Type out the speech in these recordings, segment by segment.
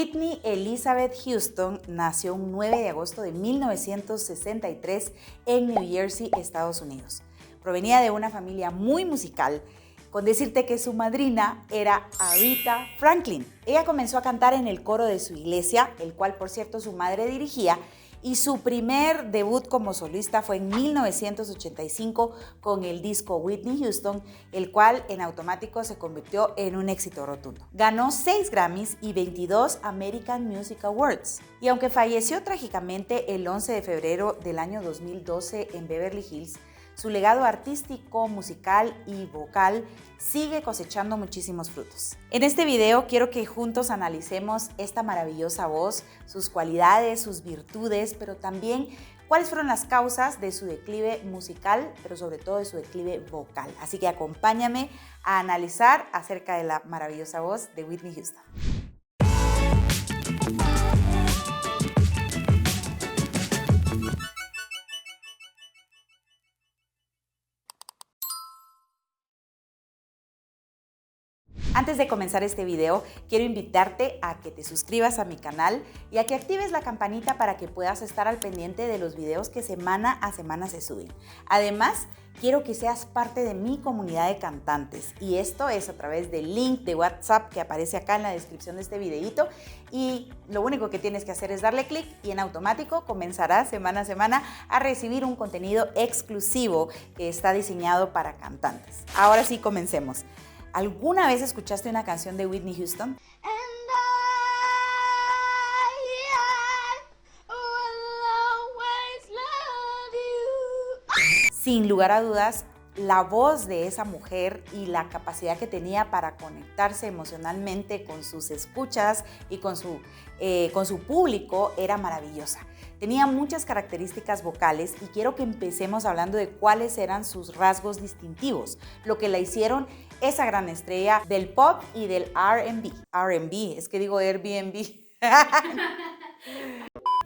Whitney Elizabeth Houston nació un 9 de agosto de 1963 en New Jersey, Estados Unidos. Provenía de una familia muy musical, con decirte que su madrina era Aretha Franklin. Ella comenzó a cantar en el coro de su iglesia, el cual por cierto su madre dirigía, y su primer debut como solista fue en 1985 con el disco Whitney Houston, el cual en automático se convirtió en un éxito rotundo. Ganó 6 Grammys y 22 American Music Awards. Y aunque falleció trágicamente el 11 de febrero del año 2012 en Beverly Hills, su legado artístico, musical y vocal sigue cosechando muchísimos frutos. En este video quiero que juntos analicemos esta maravillosa voz, sus cualidades, sus virtudes, pero también cuáles fueron las causas de su declive musical, pero sobre todo de su declive vocal. Así que acompáñame a analizar acerca de la maravillosa voz de Whitney Houston. Antes de comenzar este video, quiero invitarte a que te suscribas a mi canal y a que actives la campanita para que puedas estar al pendiente de los videos que semana a semana se suben. Además, quiero que seas parte de mi comunidad de cantantes y esto es a través del link de WhatsApp que aparece acá en la descripción de este videito, y lo único que tienes que hacer es darle clic y en automático comenzarás semana a semana a recibir un contenido exclusivo que está diseñado para cantantes. Ahora sí, comencemos. ¿Alguna vez escuchaste una canción de Whitney Houston? Sin lugar a dudas, la voz de esa mujer y la capacidad que tenía para conectarse emocionalmente con sus escuchas y con su público era maravillosa. Tenía muchas características vocales y quiero que empecemos hablando de cuáles eran sus rasgos distintivos, lo que la hicieron esa gran estrella del pop y del R&B. R&B, es que digo Airbnb.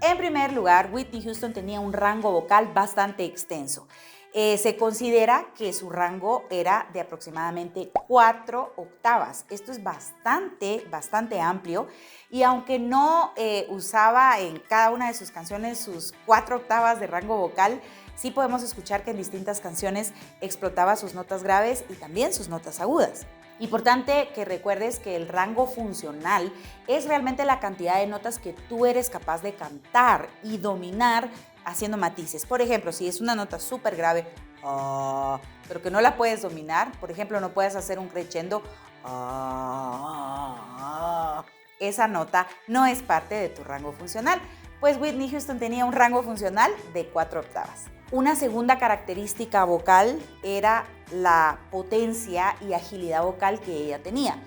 En primer lugar, Whitney Houston tenía un rango vocal bastante extenso. Se considera que su rango era de aproximadamente 4 octavas. Esto es bastante amplio, y aunque no usaba en cada una de sus canciones sus 4 octavas de rango vocal, sí podemos escuchar que en distintas canciones explotaba sus notas graves y también sus notas agudas. Importante que recuerdes que el rango funcional es realmente la cantidad de notas que tú eres capaz de cantar y dominar haciendo matices. Por ejemplo, si es una nota súper grave, pero que no la puedes dominar, por ejemplo, no puedes hacer un crescendo, esa nota no es parte de tu rango funcional. Pues Whitney Houston tenía un rango funcional de 4 octavas. Una segunda característica vocal era la potencia y agilidad vocal que ella tenía.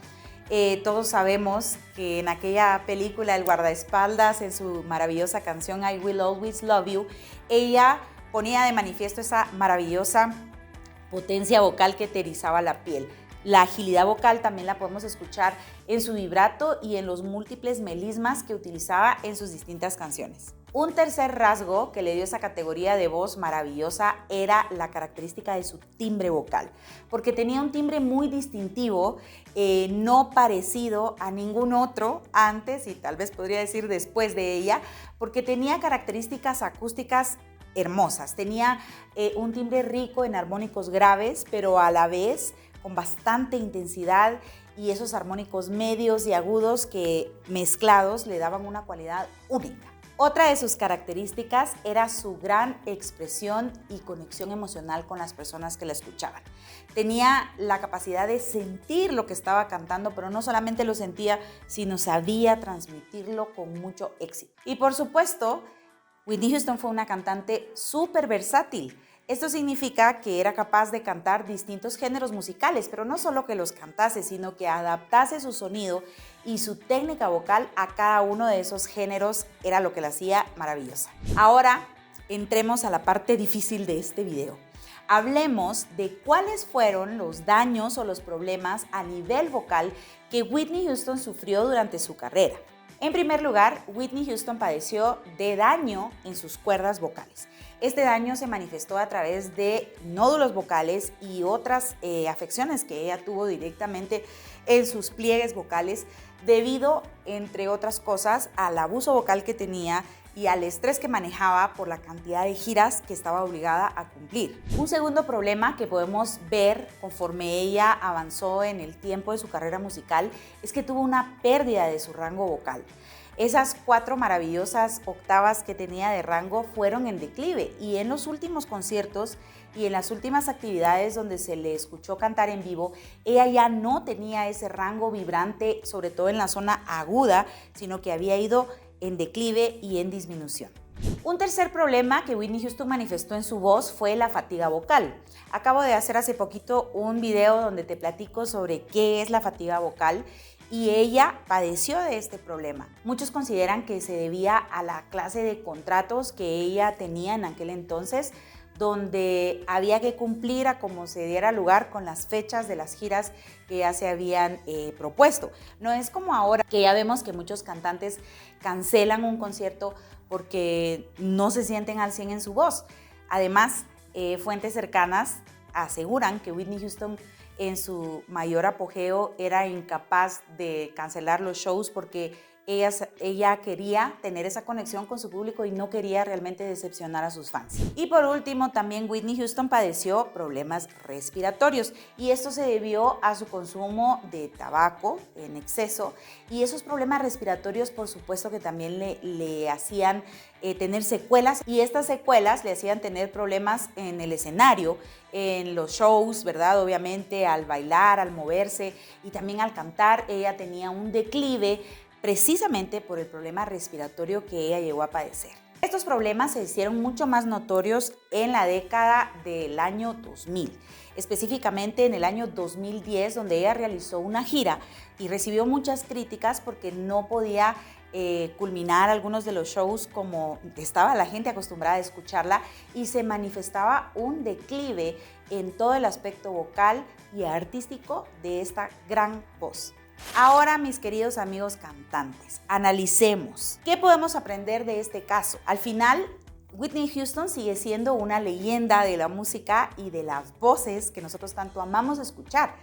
Todos sabemos que en aquella película El guardaespaldas, en su maravillosa canción I Will Always Love You, ella ponía de manifiesto esa maravillosa potencia vocal que te erizaba la piel. La agilidad vocal también la podemos escuchar en su vibrato y en los múltiples melismas que utilizaba en sus distintas canciones. Un tercer rasgo que le dio esa categoría de voz maravillosa era la característica de su timbre vocal, porque tenía un timbre muy distintivo, no parecido a ningún otro antes y tal vez podría decir después de ella, porque tenía características acústicas hermosas. Tenía un timbre rico en armónicos graves, pero a la vez con bastante intensidad, y esos armónicos medios y agudos que mezclados le daban una cualidad única. Otra de sus características era su gran expresión y conexión emocional con las personas que la escuchaban. Tenía la capacidad de sentir lo que estaba cantando, pero no solamente lo sentía, sino sabía transmitirlo con mucho éxito. Y por supuesto, Whitney Houston fue una cantante súper versátil. Esto significa que era capaz de cantar distintos géneros musicales, pero no solo que los cantase, sino que adaptase su sonido y su técnica vocal a cada uno de esos géneros, era lo que la hacía maravillosa. Ahora entremos a la parte difícil de este video. Hablemos de cuáles fueron los daños o los problemas a nivel vocal que Whitney Houston sufrió durante su carrera. En primer lugar, Whitney Houston padeció de daño en sus cuerdas vocales. Este daño se manifestó a través de nódulos vocales y otras afecciones que ella tuvo directamente en sus pliegues vocales debido, entre otras cosas, al abuso vocal que tenía y al estrés que manejaba por la cantidad de giras que estaba obligada a cumplir. Un segundo problema que podemos ver conforme ella avanzó en el tiempo de su carrera musical es que tuvo una pérdida de su rango vocal. Esas 4 maravillosas octavas que tenía de rango fueron en declive y en los últimos conciertos y en las últimas actividades donde se le escuchó cantar en vivo, ella ya no tenía ese rango vibrante, sobre todo en la zona aguda, sino que había ido en declive y en disminución. Un tercer problema que Whitney Houston manifestó en su voz fue la fatiga vocal. Acabo de hacer hace poquito un video donde te platico sobre qué es la fatiga vocal y ella padeció de este problema. Muchos consideran que se debía a la clase de contratos que ella tenía en aquel entonces, donde había que cumplir a como se diera lugar con las fechas de las giras que ya se habían propuesto. No es como ahora que ya vemos que muchos cantantes cancelan un concierto porque no se sienten al 100 en su voz. Además, fuentes cercanas aseguran que Whitney Houston en su mayor apogeo era incapaz de cancelar los shows porque ella quería tener esa conexión con su público y no quería realmente decepcionar a sus fans. Y por último, también Whitney Houston padeció problemas respiratorios y esto se debió a su consumo de tabaco en exceso y esos problemas respiratorios por supuesto que también le hacían tener secuelas y estas secuelas le hacían tener problemas en el escenario, en los shows, ¿verdad? Obviamente al bailar, al moverse y también al cantar, ella tenía un declive precisamente por el problema respiratorio que ella llegó a padecer. Estos problemas se hicieron mucho más notorios en la década del año 2000, específicamente en el año 2010, donde ella realizó una gira y recibió muchas críticas porque no podía culminar algunos de los shows como estaba la gente acostumbrada a escucharla y se manifestaba un declive en todo el aspecto vocal y artístico de esta gran voz. Ahora, mis queridos amigos cantantes, analicemos qué podemos aprender de este caso. Al final, Whitney Houston sigue siendo una leyenda de la música y de las voces que nosotros tanto amamos escuchar,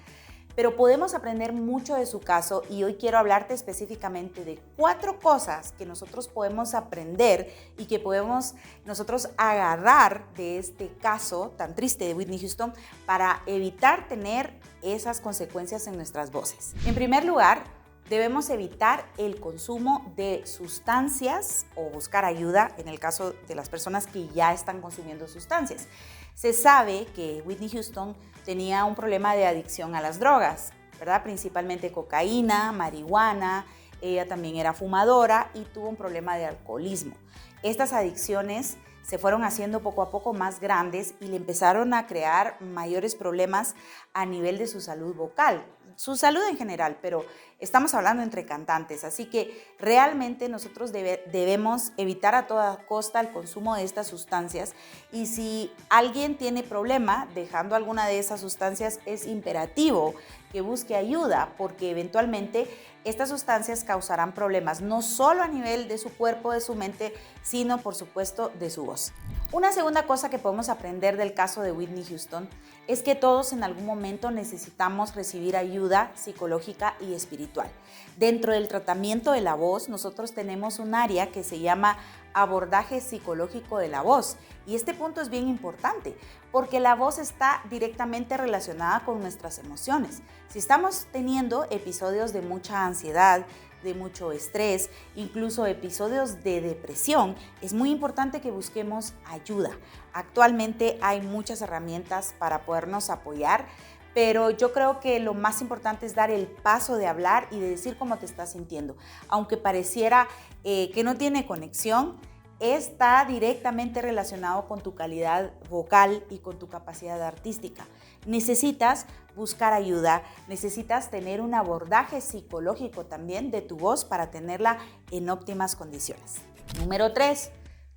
pero podemos aprender mucho de su caso y hoy quiero hablarte específicamente de 4 cosas que nosotros podemos aprender y que podemos nosotros agarrar de este caso tan triste de Whitney Houston para evitar tener esas consecuencias en nuestras voces. En primer lugar, debemos evitar el consumo de sustancias o buscar ayuda en el caso de las personas que ya están consumiendo sustancias. Se sabe que Whitney Houston tenía un problema de adicción a las drogas, ¿verdad? Principalmente cocaína, marihuana, ella también era fumadora y tuvo un problema de alcoholismo. Estas adicciones se fueron haciendo poco a poco más grandes y le empezaron a crear mayores problemas a nivel de su salud vocal, su salud en general, pero estamos hablando entre cantantes, así que realmente nosotros debemos evitar a toda costa el consumo de estas sustancias y si alguien tiene problema dejando alguna de esas sustancias es imperativo que busque ayuda porque eventualmente estas sustancias causarán problemas no solo a nivel de su cuerpo, de su mente, sino por supuesto de su voz. Una segunda cosa que podemos aprender del caso de Whitney Houston es que todos en algún momento necesitamos recibir ayuda psicológica y espiritual. Dentro del tratamiento de la voz, nosotros tenemos un área que se llama abordaje psicológico de la voz. Y este punto es bien importante porque la voz está directamente relacionada con nuestras emociones. Si estamos teniendo episodios de mucha ansiedad, de mucho estrés, incluso episodios de depresión, es muy importante que busquemos ayuda. Actualmente hay muchas herramientas para podernos apoyar, pero yo creo que lo más importante es dar el paso de hablar y de decir cómo te estás sintiendo. Aunque pareciera que no tiene conexión, está directamente relacionado con tu calidad vocal y con tu capacidad artística. Necesitas buscar ayuda, necesitas tener un abordaje psicológico también de tu voz para tenerla en óptimas condiciones. Número 3,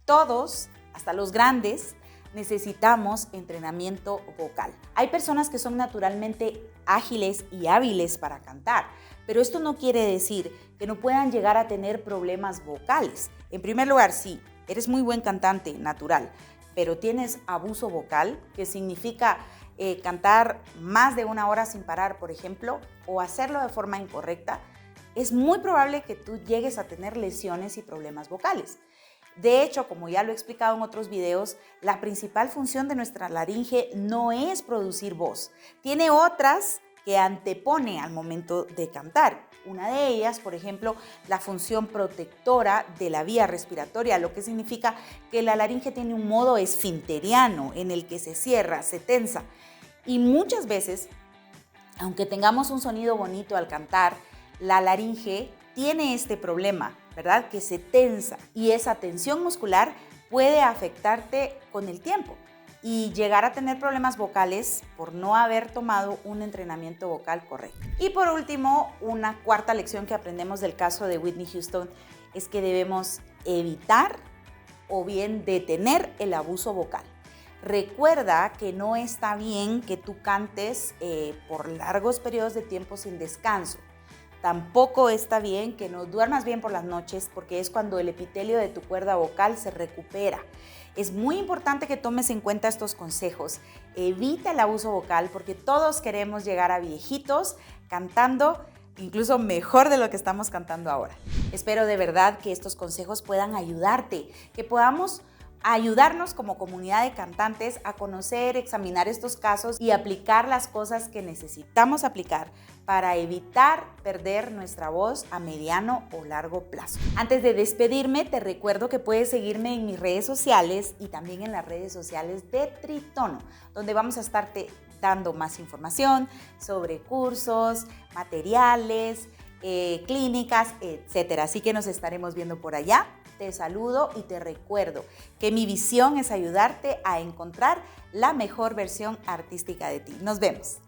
todos, hasta los grandes, necesitamos entrenamiento vocal. Hay personas que son naturalmente ágiles y hábiles para cantar, pero esto no quiere decir que no puedan llegar a tener problemas vocales. En primer lugar, sí, eres muy buen cantante natural, pero tienes abuso vocal, que significa cantar más de 1 hora sin parar, por ejemplo, o hacerlo de forma incorrecta, es muy probable que tú llegues a tener lesiones y problemas vocales. De hecho, como ya lo he explicado en otros videos, la principal función de nuestra laringe no es producir voz. Tiene otras que antepone al momento de cantar. Una de ellas, por ejemplo, la función protectora de la vía respiratoria, lo que significa que la laringe tiene un modo esfinteriano en el que se cierra, se tensa. Y muchas veces, aunque tengamos un sonido bonito al cantar, la laringe tiene este problema, ¿verdad? Que se tensa y esa tensión muscular puede afectarte con el tiempo y llegar a tener problemas vocales por no haber tomado un entrenamiento vocal correcto. Y por último, una cuarta lección que aprendemos del caso de Whitney Houston es que debemos evitar o bien detener el abuso vocal. Recuerda que no está bien que tú cantes por largos periodos de tiempo sin descanso. Tampoco está bien que no duermas bien por las noches porque es cuando el epitelio de tu cuerda vocal se recupera. Es muy importante que tomes en cuenta estos consejos. Evita el abuso vocal porque todos queremos llegar a viejitos cantando incluso mejor de lo que estamos cantando ahora. Espero de verdad que estos consejos puedan ayudarte, que podamos ayudarnos como comunidad de cantantes a conocer, examinar estos casos y aplicar las cosas que necesitamos aplicar para evitar perder nuestra voz a mediano o largo plazo. Antes de despedirme, te recuerdo que puedes seguirme en mis redes sociales y también en las redes sociales de Tritono, donde vamos a estarte dando más información sobre cursos, materiales, clínicas, etcétera. Así que nos estaremos viendo por allá. Te saludo y te recuerdo que mi visión es ayudarte a encontrar la mejor versión artística de ti. Nos vemos.